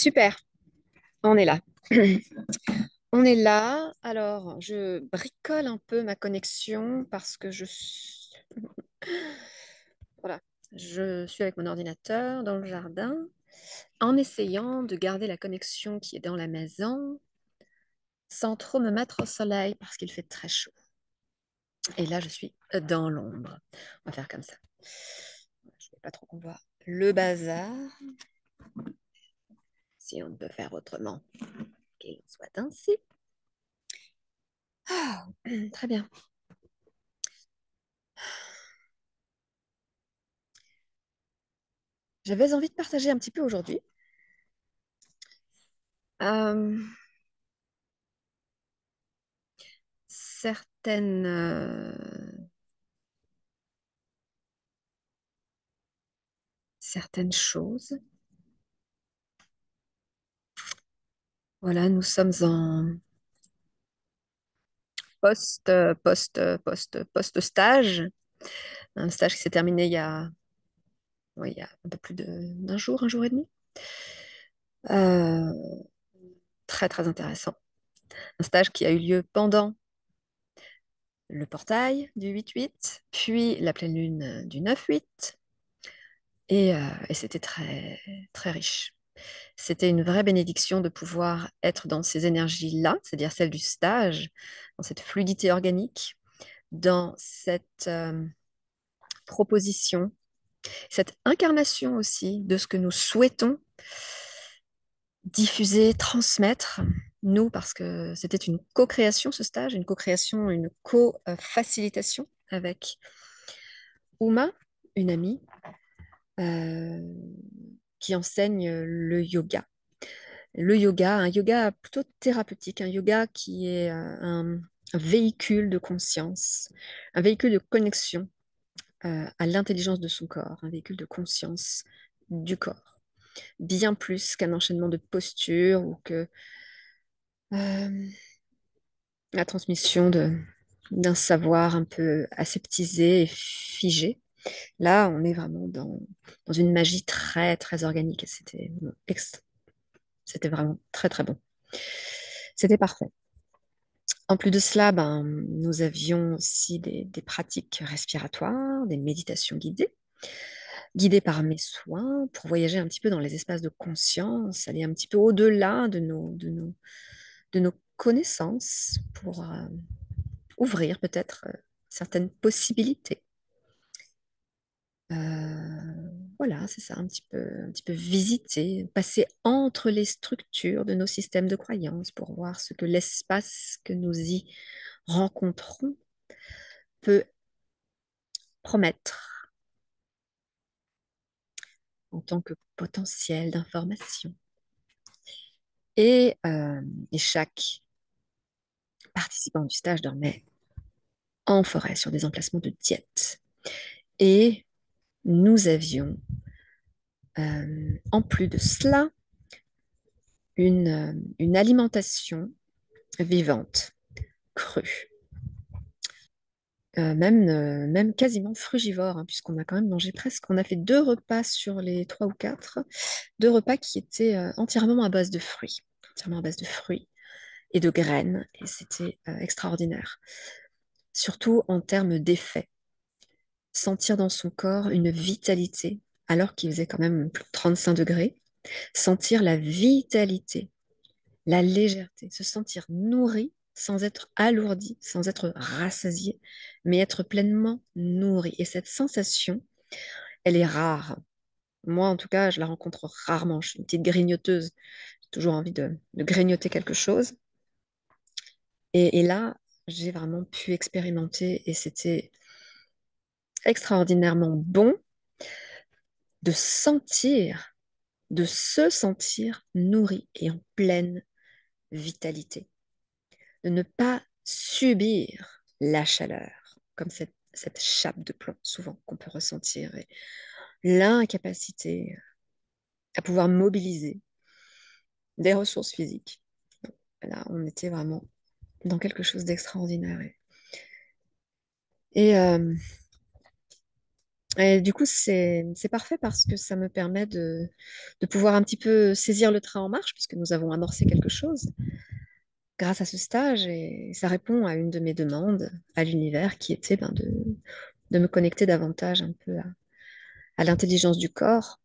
Super, on est là. On est là. Alors, je bricole un peu ma connexion parce que voilà, je suis avec mon ordinateur dans le jardin en essayant de garder la connexion qui est dans la maison sans trop me mettre au soleil parce qu'il fait très chaud. Et là, je suis dans l'ombre. On va faire comme ça. Je ne veux pas trop qu'on voit le bazar. Si on peut faire autrement, qu'il soit ainsi. Ah, très bien. J'avais envie de partager un petit peu aujourd'hui. Euh, certaines, certaines choses. Voilà, nous sommes en post-stage, un stage qui s'est terminé oui, il y a un peu plus d'un jour, un jour et demi. Euh, très, très intéressant. Un stage qui a eu lieu pendant le portail du 8-8, puis la pleine lune du 9-8, et c'était très, très riche. C'était une vraie bénédiction de pouvoir être dans ces énergies-là, c'est-à-dire celle du stage, dans cette fluidité organique, dans cette proposition, cette incarnation aussi de ce que nous souhaitons diffuser, transmettre, nous, parce que c'était une co-création, ce stage, une co-création, une co-facilitation avec Uma, une amie, euh, qui enseigne le yoga. Le yoga, un yoga plutôt thérapeutique, un yoga qui est un véhicule de conscience, un véhicule de connexion à l'intelligence de son corps, un véhicule de conscience du corps, bien plus qu'un enchaînement de postures ou que euh, la transmission d'un savoir un peu aseptisé et figé. Là, on est vraiment dans une magie très, très organique et c'était vraiment très, très bon. C'était parfait. En plus de cela, ben, nous avions aussi des pratiques respiratoires, des méditations guidées par mes soins pour voyager un petit peu dans les espaces de conscience, aller un petit peu au-delà de nos connaissances pour ouvrir peut-être certaines possibilités. Voilà, c'est ça, un petit peu visiter, passer entre les structures de nos systèmes de croyances pour voir ce que l'espace que nous y rencontrons peut promettre en tant que potentiel d'information. Et, euh, et chaque participant du stage dormait en forêt sur des emplacements de diète. Et nous avions, en plus de cela, une alimentation vivante, crue, même quasiment frugivore, hein, puisqu'on a quand même mangé presque, on a fait deux repas sur les trois ou quatre, deux repas qui étaient entièrement à base de fruits et de graines, et c'était extraordinaire, surtout en termes d'effet. Sentir dans son corps une vitalité, alors qu'il faisait quand même plus de 35 degrés, sentir la vitalité, la légèreté, se sentir nourri sans être alourdi, sans être rassasié, mais être pleinement nourri. Et cette sensation, elle est rare. Moi, en tout cas, je la rencontre rarement. Je suis une petite grignoteuse. J'ai toujours envie de grignoter quelque chose. Et là, j'ai vraiment pu expérimenter et c'était extraordinairement bon de sentir, de se sentir nourri et en pleine vitalité. De ne pas subir la chaleur, comme cette chape de plomb souvent qu'on peut ressentir, et l'incapacité à pouvoir mobiliser des ressources physiques. Là, on était vraiment dans quelque chose d'extraordinaire. Et Et du coup, c'est parfait parce que ça me permet de pouvoir un petit peu saisir le train en marche, puisque nous avons amorcé quelque chose grâce à ce stage. Et ça répond à une de mes demandes à l'univers qui était de me connecter davantage un peu à l'intelligence du corps,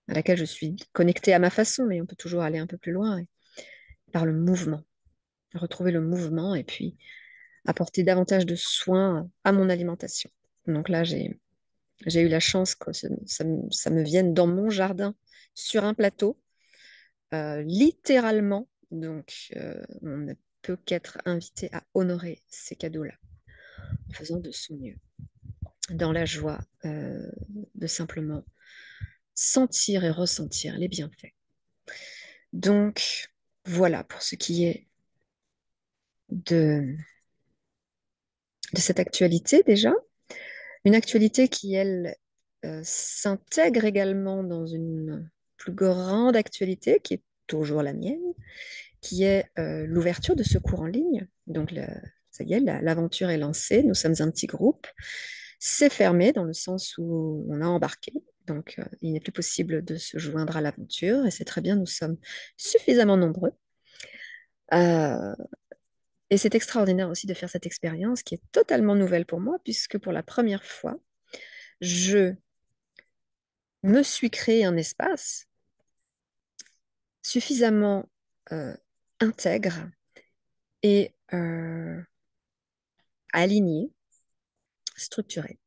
à laquelle je suis connectée à ma façon, mais on peut toujours aller un peu plus loin, et par le mouvement, retrouver le mouvement et puis apporter davantage de soins à mon alimentation. Donc là, j'ai eu la chance que ça me vienne dans mon jardin, sur un plateau, littéralement. Donc, on ne peut qu'être invité à honorer ces cadeaux-là, en faisant de son mieux, dans la joie de simplement sentir et ressentir les bienfaits. Donc, voilà pour ce qui est de, de cette actualité déjà. Une actualité qui, elle, s'intègre également dans une plus grande actualité qui est toujours la mienne, qui est l'ouverture de ce cours en ligne. Donc, ça y est, l'aventure est lancée. Nous sommes un petit groupe. C'est fermé dans le sens où on a embarqué. Donc, il n'est plus possible de se joindre à l'aventure. Et c'est très bien, nous sommes suffisamment nombreux. Euh, et c'est extraordinaire aussi de faire cette expérience qui est totalement nouvelle pour moi, puisque pour la première fois, je me suis créé un espace suffisamment intègre et aligné, structuré,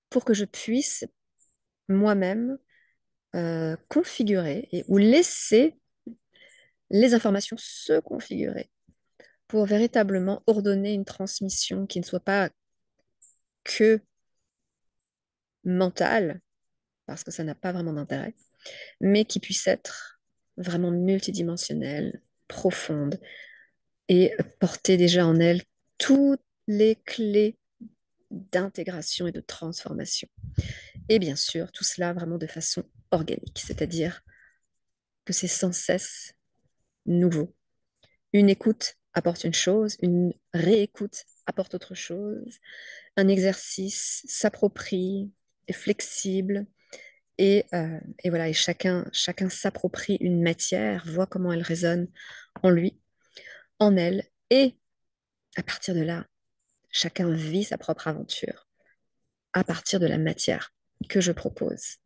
pour que je puisse moi-même configurer ou laisser les informations se configurer pour véritablement ordonner une transmission qui ne soit pas que mentale, parce que ça n'a pas vraiment d'intérêt, mais qui puisse être vraiment multidimensionnelle, profonde et porter déjà en elle toutes les clés d'intégration et de transformation. Et bien sûr, tout cela vraiment de façon organique, c'est-à-dire que c'est sans cesse nouveau. Une écoute apporte une chose, une réécoute apporte autre chose, un exercice s'approprie, est flexible, et voilà, et chacun s'approprie une matière, voit comment elle résonne en lui, en elle, et à partir de là, chacun vit sa propre aventure à partir de la matière que je propose.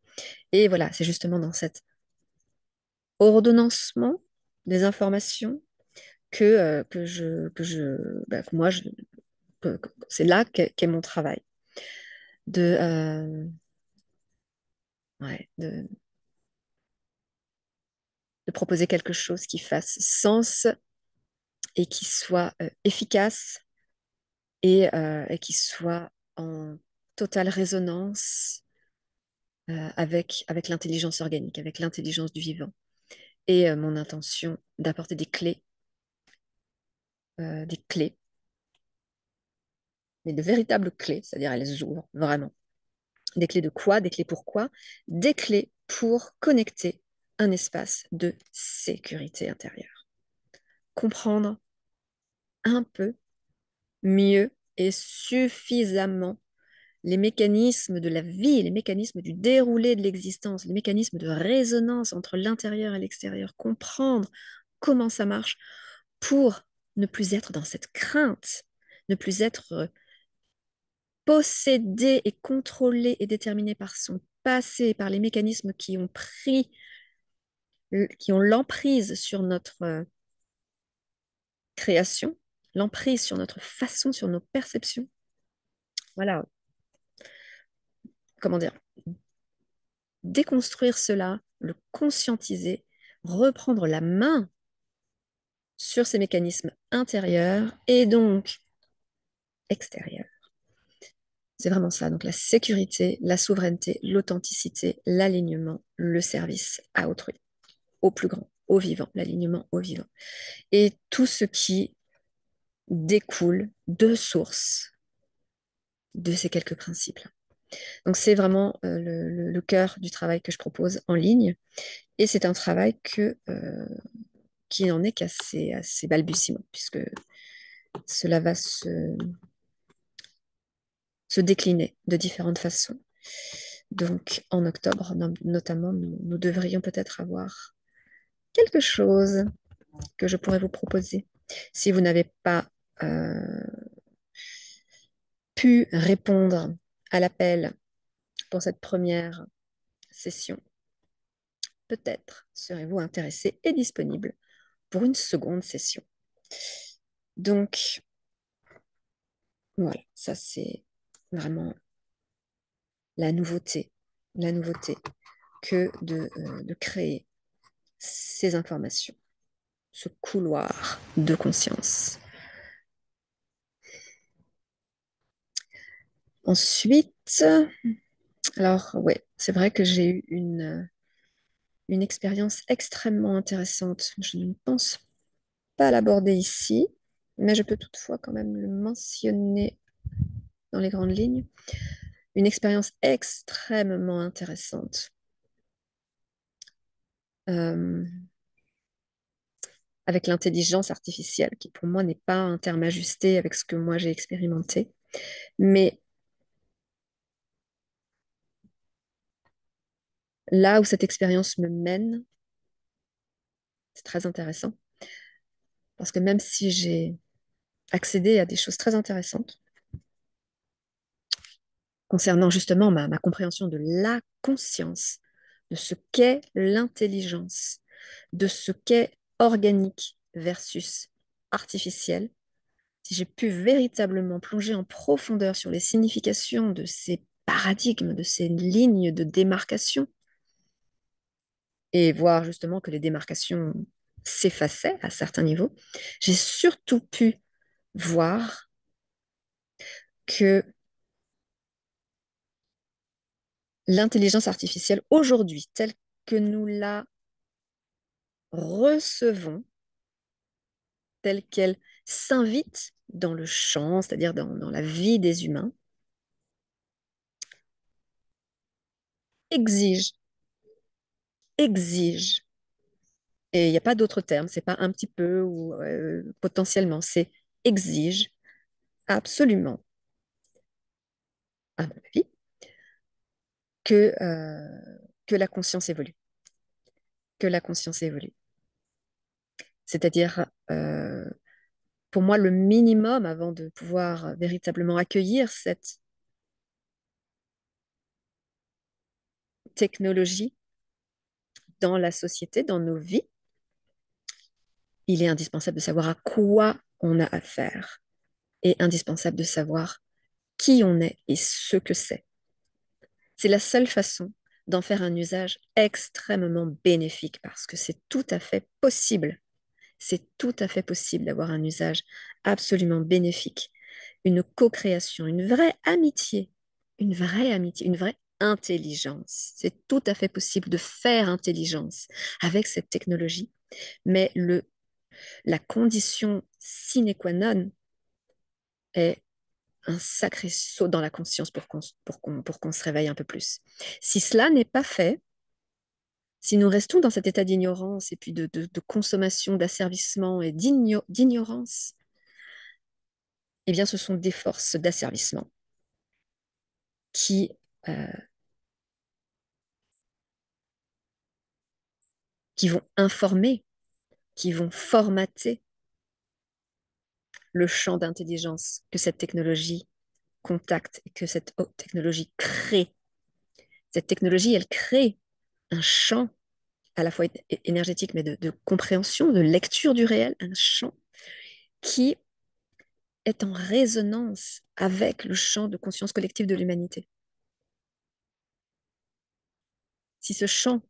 Et voilà, c'est justement dans cet ordonnancement des informations que moi, c'est là qu'est mon travail, de, ouais, de proposer quelque chose qui fasse sens et qui soit efficace et qui soit en totale résonance avec l'intelligence organique, avec l'intelligence du vivant. Et mon intention d'apporter des clés, mais de véritables clés, c'est-à-dire elles ouvrent vraiment. Des clés de quoi? Des clés pourquoi? Des clés pour connecter un espace de sécurité intérieure. Comprendre un peu mieux et suffisamment les mécanismes de la vie, les mécanismes du déroulé de l'existence, les mécanismes de résonance entre l'intérieur et l'extérieur, comprendre comment ça marche pour ne plus être dans cette crainte, ne plus être possédé et contrôlé et déterminé par son passé, par les mécanismes qui ont l'emprise sur notre création, l'emprise sur notre façon, sur nos perceptions. Voilà, comment dire, déconstruire cela, le conscientiser, reprendre la main sur ces mécanismes intérieurs et donc extérieurs. C'est vraiment ça. Donc la sécurité, la souveraineté, l'authenticité, l'alignement, le service à autrui, au plus grand, au vivant, l'alignement au vivant. Et tout ce qui découle de source de ces quelques principes. Donc c'est vraiment le cœur du travail que je propose en ligne. Et c'est un travail qui n'en est à ses balbutiements, puisque cela va se décliner de différentes façons. Donc, en octobre, notamment, nous devrions peut-être avoir quelque chose que je pourrais vous proposer. Si vous n'avez pas euh, pu répondre à l'appel pour cette première session, peut-être serez-vous intéressé et disponible pour une seconde session. Donc, voilà, ça c'est vraiment la nouveauté que de créer ces informations, ce couloir de conscience. Ensuite, alors ouais, c'est vrai que j'ai eu une expérience extrêmement intéressante. Je ne pense pas l'aborder ici, mais je peux toutefois quand même le mentionner dans les grandes lignes. Une expérience extrêmement intéressante euh, avec l'intelligence artificielle, qui pour moi n'est pas un terme ajusté avec ce que moi j'ai expérimenté. Mais là où cette expérience me mène, c'est très intéressant, parce que même si j'ai accédé à des choses très intéressantes concernant justement ma compréhension de la conscience, de ce qu'est l'intelligence, de ce qu'est organique versus artificiel, si j'ai pu véritablement plonger en profondeur sur les significations de ces paradigmes, de ces lignes de démarcation, et voir justement que les démarcations s'effaçaient à certains niveaux, j'ai surtout pu voir que l'intelligence artificielle aujourd'hui, telle que nous la recevons, telle qu'elle s'invite dans le champ, c'est-à-dire dans la vie des humains, exige, exige, et il n'y a pas d'autre terme, c'est pas un petit peu ou potentiellement, c'est exige absolument, à mon avis, que, que la conscience évolue, que la conscience évolue. C'est-à-dire, pour moi, le minimum avant de pouvoir véritablement accueillir cette technologie dans la société, dans nos vies, il est indispensable de savoir à quoi on a affaire et indispensable de savoir qui on est et ce que c'est. C'est la seule façon d'en faire un usage extrêmement bénéfique parce que c'est tout à fait possible. C'est tout à fait possible d'avoir un usage absolument bénéfique, une co-création, une vraie amitié, une vraie intelligence. C'est tout à fait possible de faire intelligence avec cette technologie, mais la condition sine qua non est un sacré saut dans la conscience pour qu'on se réveille un peu plus. Si cela n'est pas fait, si nous restons dans cet état d'ignorance et puis de consommation, d'asservissement et d'ignorance, eh bien, ce sont des forces d'asservissement qui, euh, qui vont informer, qui vont formater le champ d'intelligence que cette technologie contacte et que cette technologie crée. Cette technologie, elle crée un champ à la fois énergétique, mais de compréhension, de lecture du réel, un champ qui est en résonance avec le champ de conscience collective de l'humanité. Si ce champ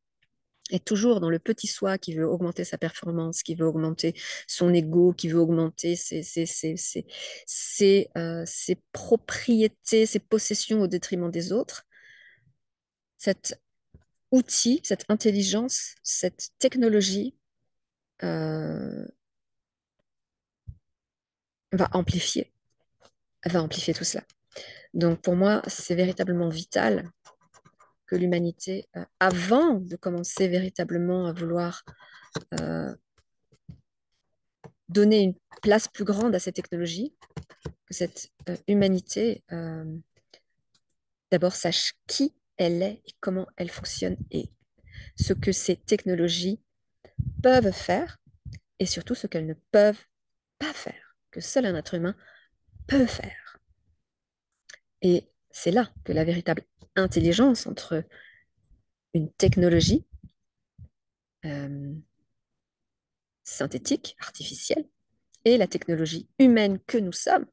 est toujours dans le petit soi qui veut augmenter sa performance, qui veut augmenter son ego, qui veut augmenter ses propriétés, ses possessions au détriment des autres, cet outil, cette intelligence, cette technologie euh, va amplifier, va amplifier tout cela. Donc pour moi, c'est véritablement vital que l'humanité, avant de commencer véritablement à vouloir euh, donner une place plus grande à ces technologies, que cette humanité d'abord sache qui elle est et comment elle fonctionne et ce que ces technologies peuvent faire et surtout ce qu'elles ne peuvent pas faire, que seul un être humain peut faire. Et c'est là que la véritable intelligence entre une technologie euh, synthétique, artificielle, et la technologie humaine que nous sommes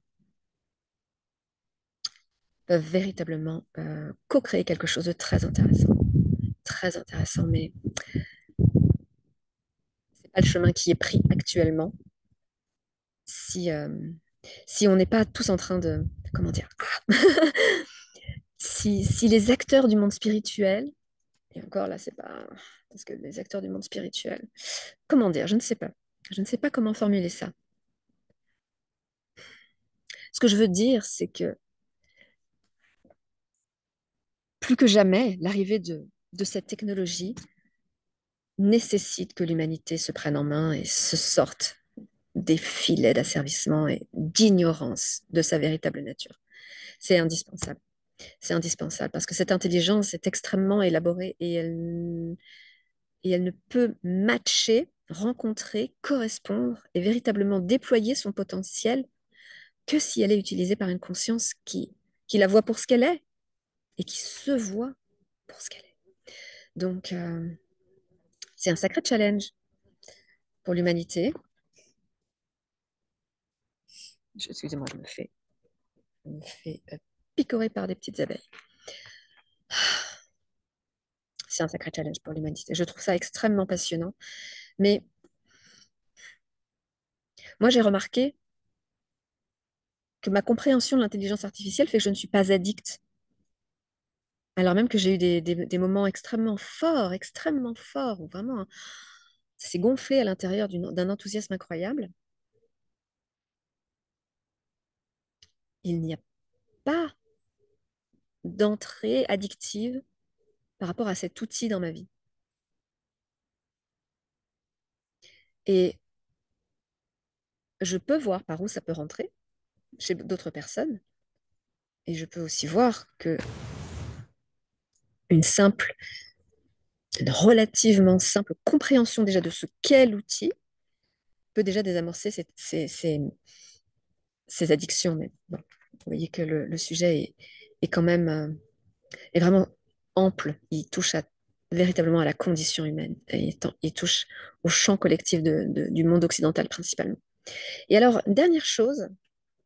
peuvent véritablement co-créer quelque chose de très intéressant, mais c'est pas le chemin qui est pris actuellement. Si si on n'est pas tous en train de comment dire, si les acteurs du monde spirituel, et encore là, c'est pas parce que les acteurs du monde spirituel, comment dire, je ne sais pas comment formuler ça. Ce que je veux dire, c'est que plus que jamais, l'arrivée de cette technologie nécessite que l'humanité se prenne en main et se sorte des filets d'asservissement et d'ignorance de sa véritable nature. C'est indispensable. C'est indispensable parce que cette intelligence est extrêmement élaborée et elle ne peut matcher, rencontrer, correspondre et véritablement déployer son potentiel que si elle est utilisée par une conscience qui la voit pour ce qu'elle est et qui se voit pour ce qu'elle est. Donc, c'est un sacré challenge pour l'humanité. Excusez-moi, je me fais picorer par des petites abeilles. C'est un sacré challenge pour l'humanité. Je trouve ça extrêmement passionnant. Mais moi, j'ai remarqué que ma compréhension de l'intelligence artificielle fait que je ne suis pas addicte. Alors même que j'ai eu des moments extrêmement forts, où vraiment ça s'est gonflé à l'intérieur d'un enthousiasme incroyable. Il n'y a pas d'entrée addictive par rapport à cet outil dans ma vie. Et je peux voir par où ça peut rentrer chez d'autres personnes. Et je peux aussi voir que une simple, une relativement simple compréhension déjà de ce qu'est l'outil peut déjà désamorcer ces addictions. Mais bon, vous voyez que le sujet est quand même est vraiment ample. Il touche véritablement à la condition humaine. Et il touche au champ collectif du monde occidental principalement. Et alors, dernière chose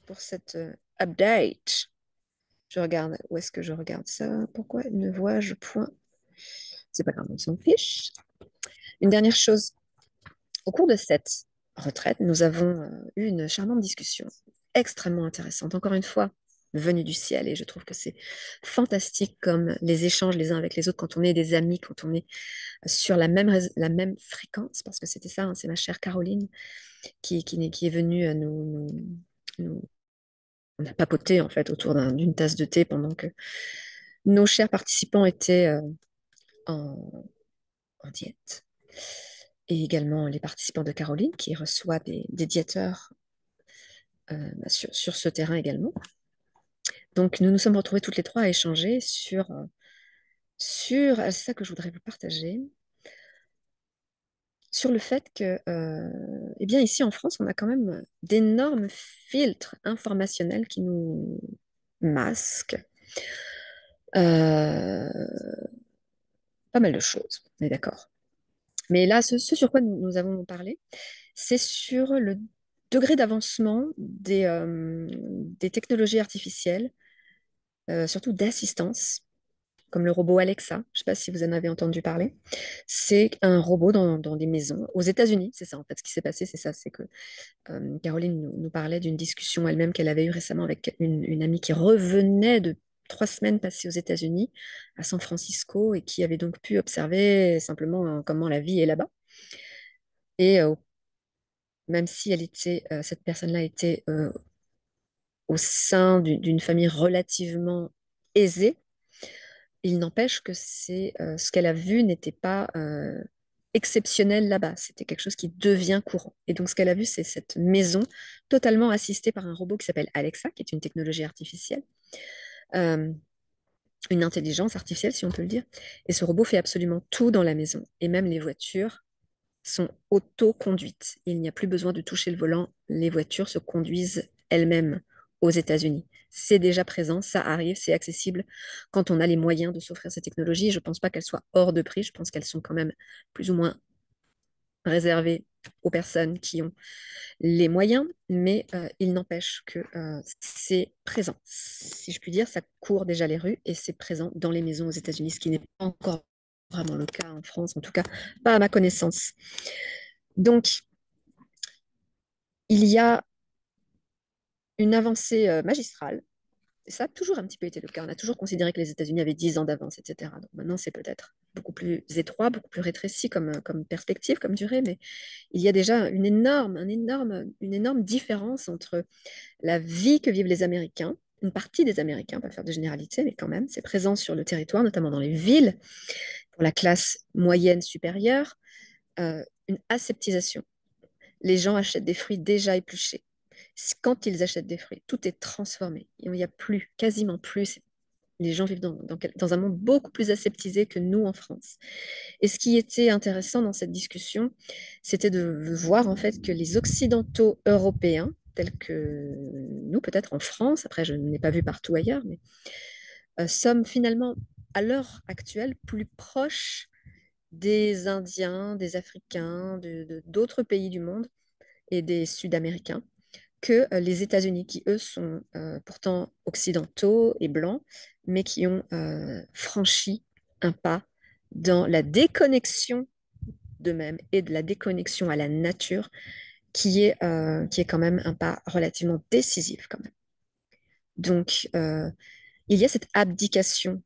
pour cette update. Je regarde, où est-ce que je regarde ça? Pourquoi ne vois-je point? C'est pas grave, on s'en fiche. Une dernière chose, au cours de cette retraite, nous avons eu une charmante discussion, extrêmement intéressante, encore une fois, venue du ciel, et je trouve que c'est fantastique comme les échanges les uns avec les autres, quand on est des amis, quand on est sur la même fréquence, parce que c'était ça, hein, c'est ma chère Caroline qui est venue nous on a papoté en fait autour d'une tasse de thé pendant que nos chers participants étaient en, en diète. Et également les participants de Caroline qui reçoit des diéteurs sur ce terrain également. Donc nous nous sommes retrouvés toutes les trois à échanger sur c'est ça que je voudrais vous partager, sur le fait que, eh bien, ici en France, on a quand même d'énormes filtres informationnels qui nous masquent pas mal de choses, on est d'accord. Mais là, ce sur quoi nous avons parlé, c'est sur le degré d'avancement des technologies artificielles, surtout d'assistance, comme le robot Alexa. Je ne sais pas si vous en avez entendu parler. C'est un robot dans des maisons. Aux États-Unis, c'est ça en fait. Ce qui s'est passé, c'est ça, c'est que Caroline nous parlait d'une discussion elle-même qu'elle avait eue récemment avec une amie qui revenait de 3 semaines passées aux États-Unis, à San Francisco, et qui avait donc pu observer simplement comment la vie est là-bas. Et même si cette personne-là était au sein d'une famille relativement aisée, il n'empêche que ce qu'elle a vu n'était pas exceptionnel là-bas. C'était quelque chose qui devient courant. Et donc, ce qu'elle a vu, c'est cette maison totalement assistée par un robot qui s'appelle Alexa, qui est une technologie artificielle, euh, une intelligence artificielle, si on peut le dire. Et ce robot fait absolument tout dans la maison. Et même les voitures sont autoconduites. Il n'y a plus besoin de toucher le volant. Les voitures se conduisent elles-mêmes aux États-Unis. C'est déjà présent, ça arrive, c'est accessible quand on a les moyens de s'offrir ces technologies. Je ne pense pas qu'elles soient hors de prix. Je pense qu'elles sont quand même plus ou moins réservées aux personnes qui ont les moyens, mais il n'empêche que c'est présent. Si je puis dire, ça court déjà les rues et c'est présent dans les maisons aux États-Unis, ce qui n'est pas encore vraiment le cas en France, en tout cas pas à ma connaissance. Donc, il y a une avancée magistrale. Et ça a toujours un petit peu été le cas. On a toujours considéré que les États-Unis avaient 10 ans d'avance, etc. Donc maintenant, c'est peut-être beaucoup plus étroit, beaucoup plus rétréci comme perspective, comme durée, mais il y a déjà une énorme différence entre la vie que vivent les Américains, une partie des Américains, pas faire de généralité, mais quand même, c'est présent sur le territoire, notamment dans les villes, pour la classe moyenne supérieure, une aseptisation. Les gens achètent des fruits déjà épluchés. Quand ils achètent des fruits, tout est transformé. Il n'y a plus, quasiment plus. Les gens vivent dans un monde beaucoup plus aseptisé que nous en France. Et ce qui était intéressant dans cette discussion, c'était de voir en fait que les Occidentaux européens, tels que nous peut-être en France, après je n'ai pas vu partout ailleurs, mais sommes finalement à l'heure actuelle plus proches des Indiens, des Africains, d'autres pays du monde et des Sud-Américains que les États-Unis, qui eux sont pourtant occidentaux et blancs, mais qui ont franchi un pas dans la déconnexion d'eux-mêmes et de la déconnexion à la nature, qui est quand même un pas relativement décisif quand même. Donc, il y a cette abdication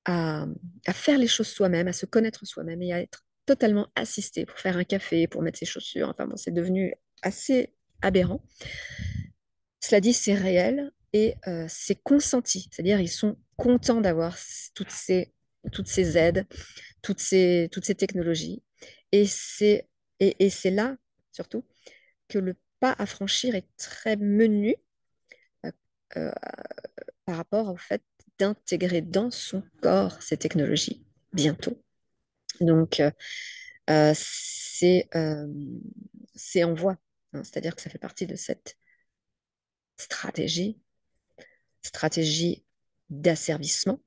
à, à faire les choses soi-même, à se connaître soi-même et à être totalement assisté pour faire un café, pour mettre ses chaussures. Enfin bon, c'est devenu assez aberrant. Cela dit, c'est réel et c'est consenti. C'est-à-dire, ils sont contents d'avoir toutes ces aides, toutes ces technologies. Et et c'est là, surtout, que le pas à franchir est très menu euh, euh, par rapport au fait d'intégrer dans son corps ces technologies bientôt. Donc, c'est en voie, hein. C'est-à-dire que ça fait partie de cette stratégie, stratégie d'asservissement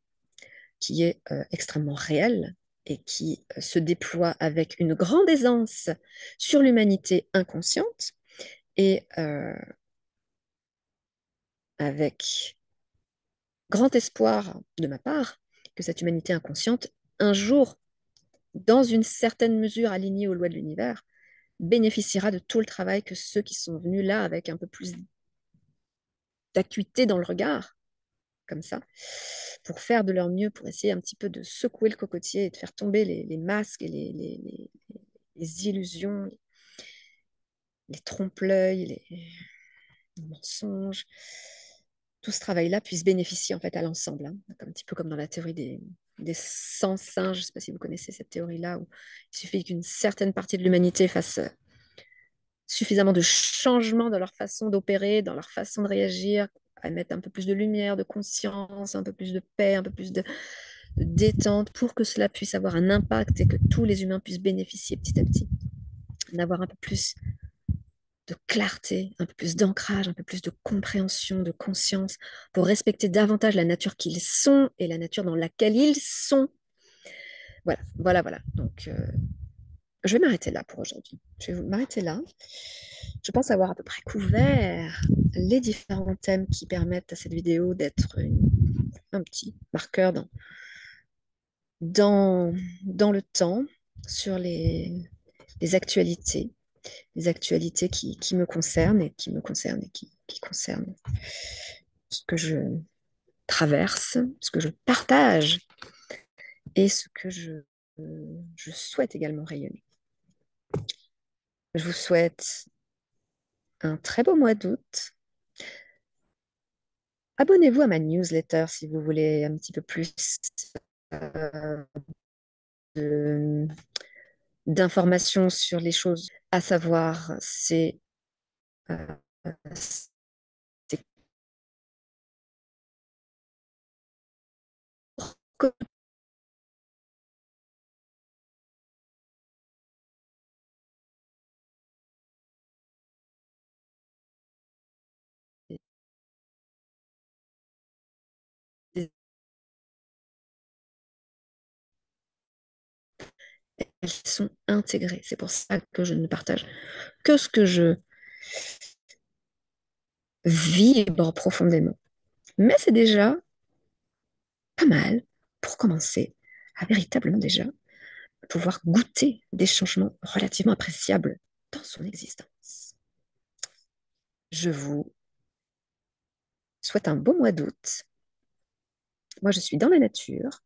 qui est extrêmement réelle et qui se déploie avec une grande aisance sur l'humanité inconsciente et avec grand espoir de ma part que cette humanité inconsciente, un jour, dans une certaine mesure alignée aux lois de l'univers, bénéficiera de tout le travail que ceux qui sont venus là avec un peu plus d'acuité dans le regard, comme ça, pour faire de leur mieux, pour essayer un petit peu de secouer le cocotier et de faire tomber les masques et les illusions, les trompe-l'œil, les mensonges, tout ce travail-là puisse bénéficier en fait à l'ensemble, hein. Un petit peu comme dans la théorie des 100 singes, je ne sais pas si vous connaissez cette théorie-là, où il suffit qu'une certaine partie de l'humanité fasse suffisamment de changements dans leur façon d'opérer, dans leur façon de réagir, à mettre un peu plus de lumière, de conscience, un peu plus de paix, un peu plus de détente pour que cela puisse avoir un impact et que tous les humains puissent bénéficier petit à petit, d'avoir un peu plus de clarté, un peu plus d'ancrage, un peu plus de compréhension, de conscience, pour respecter davantage la nature qu'ils sont et la nature dans laquelle ils sont. Voilà, voilà, voilà. Donc, je vais m'arrêter là pour aujourd'hui. Je vais m'arrêter là. Je pense avoir à peu près couvert les différents thèmes qui permettent à cette vidéo d'être un petit marqueur dans, dans le temps sur les les actualités qui me concernent et qui me concernent et qui concernent ce que je traverse, ce que je partage et ce que je souhaite également rayonner. Je vous souhaite un très beau mois d'août. Abonnez-vous à ma newsletter si vous voulez un petit peu plus euh, de- d'informations sur les choses à savoir. Euh, c'est elles sont intégrées. C'est pour ça que je ne partage que ce que je vibre profondément. Mais c'est déjà pas mal pour commencer à véritablement déjà pouvoir goûter des changements relativement appréciables dans son existence. Je vous souhaite un beau mois d'août. Moi, je suis dans la nature,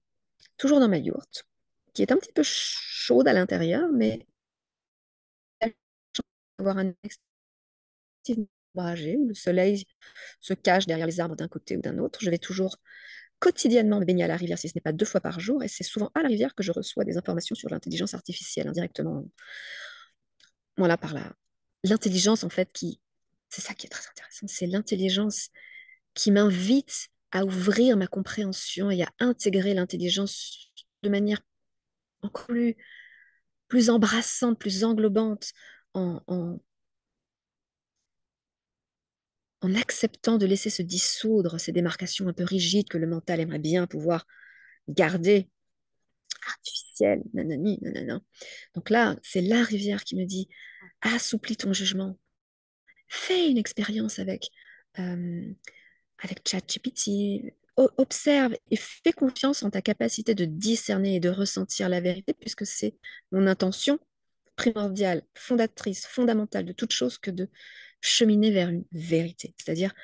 toujours dans ma yourte, qui est un petit peu chaude à l'intérieur, mais avoir un extrêmement ombragé où le soleil se cache derrière les arbres d'un côté ou d'un autre. Je vais toujours quotidiennement me baigner à la rivière, si ce n'est pas 2 fois par jour, et c'est souvent à la rivière que je reçois des informations sur l'intelligence artificielle indirectement. Voilà, par là. L'intelligence, en fait, c'est ça qui est très intéressant, c'est l'intelligence qui m'invite à ouvrir ma compréhension et à intégrer l'intelligence de manière encore plus embrassante, plus englobante, en, en, en acceptant de laisser se dissoudre ces démarcations un peu rigides que le mental aimerait bien pouvoir garder, artificielles, nanani, nanana. Donc là, c'est la rivière qui me dit, assouplis ton jugement, fais une expérience euh, avec ChatGPT, observe et fais confiance en ta capacité de discerner et de ressentir la vérité, puisque c'est mon intention primordiale, fondatrice, fondamentale de toute chose que de cheminer vers une vérité, c'est-à-dire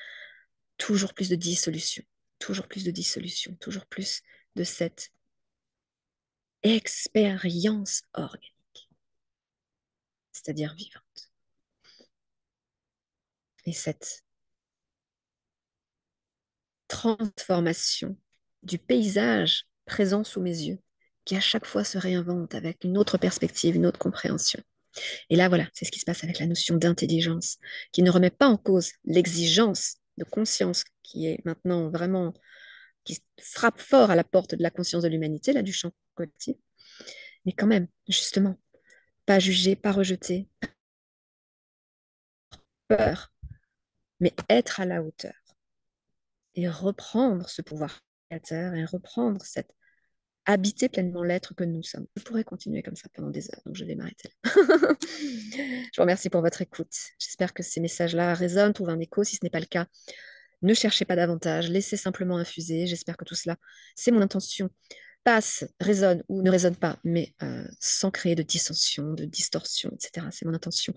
toujours plus de dissolution, toujours plus de dissolution, toujours plus de cette expérience organique, c'est-à-dire vivante. Et cette transformation du paysage présent sous mes yeux, qui à chaque fois se réinvente avec une autre perspective, une autre compréhension. Et là, voilà, c'est ce qui se passe avec la notion d'intelligence, qui ne remet pas en cause l'exigence de conscience qui est maintenant vraiment, qui frappe fort à la porte de la conscience de l'humanité, là, du champ collectif, mais quand même, justement, pas juger, pas rejeter, peur, mais être à la hauteur et reprendre ce pouvoir créateur et reprendre cette habiter pleinement l'être que nous sommes. Je pourrais continuer comme ça pendant des heures, donc je vais m'arrêter là. Je vous remercie pour votre écoute. J'espère que ces messages-là résonnent, trouvent un écho. Si ce n'est pas le cas, ne cherchez pas davantage, laissez simplement infuser. J'espère que tout cela, c'est mon intention, passe, résonne ou ne résonne pas, mais sans créer de dissension, de distorsion, etc. C'est mon intention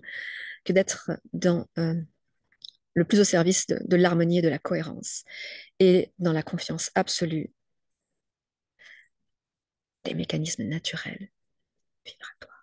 que d'être dans le plus au service de l'harmonie et de la cohérence et dans la confiance absolue des mécanismes naturels vibratoires.